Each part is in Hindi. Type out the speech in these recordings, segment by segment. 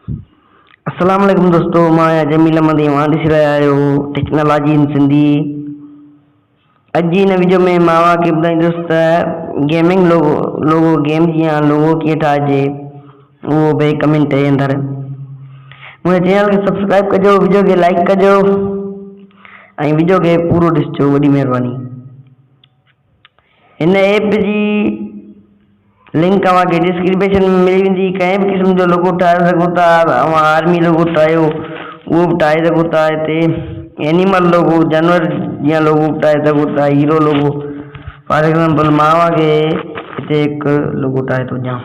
अस्सलाम वालेकुम दोस्तों, मैं जमील अहमद यहाँ ॾिसी रहिया आहियो टेक्नोलॉजी इन सिंधी। अॼु जी हिन वीडियो में मां के ॿुधाईंदुसि त गेमिंग लोगो गेम जीअं लोगो कीअं ठाहिजे, उहो भई कमेंट जे अंदरि। मुंहिंजे चैनल खे सब्सक्राइब कजो, वीडियो खे लाइक कजो ऐं वीडियो खे पूरो ॾिसिजो, वॾी महिरबानी। हिन ऐप जी लिंक तव्हांखे डिस्क्रिप्शन में मिली वेंदी। कंहिं बि क़िस्म जो लोगो ठाहे सघो था। तव्हां आर्मी लोगो ठाहियो उहो बि ठाहे सघो था। हिते एनिमल लोगो, जानवर जीअं लोगो ठाहे सघो था। हीरो लोगो फॉर एग्जाम्पल मां खे हिते हिकु लोगो ठाहे थो ॾियां,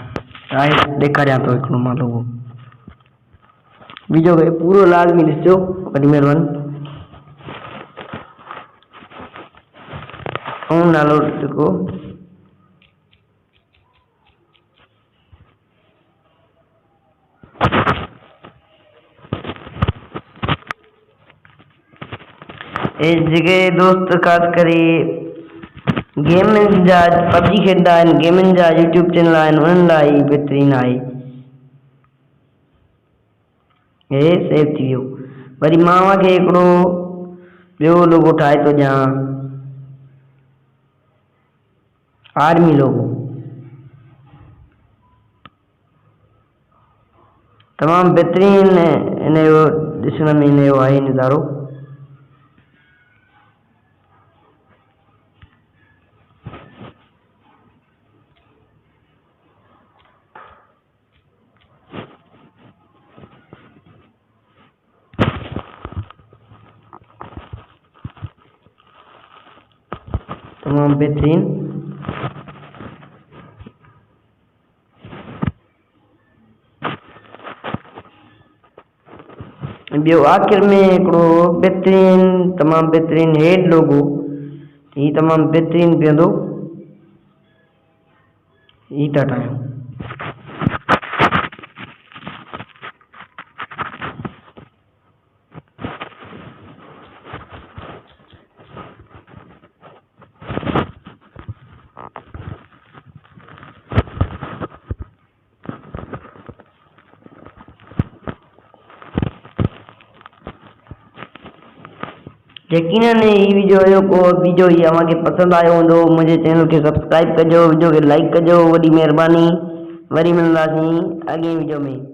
ॾेखारियां थो हिकिड़ो मां लोगो। वीडियो खे पूरो लाज़मी ॾिसिजो, वॾी महिरबानी। ऐं नालो लिखो जेके दोस्त ख़ासि करे गेमिंग जा पबजी खेॾंदा आहिनि, गेमिंग जा यूट्यूब चैनल आहिनि, उन्हनि लाइ बहितरीनु आहे। हे सेव थी वियो। वरी मां खे हिकिड़ो ॿियो लोगो ठाहे थो ॾियां, आर्मी लोगो। तमामु बहितरीनु हिन जो ॾिसण में हिन जो आहे नज़ारो। तमामु बहितरीनु। ॿियो आख़िर में हिकिड़ो बहितरीनु, तमामु बहितरीनु हेड लोगो। हीउ तमामु बहितरीनु बीहंदो, हीउ था ठाहियूं। यकीनन ही वीडियो ही तव्हांखे पसंदि आयो हूंदो। मुंहिंजे चैनल खे सब्सक्राइब कजो, वीडियो खे लाइक कजो, वॾी महिरबानी। वरी मिलंदासीं अॻिए वीडियो में।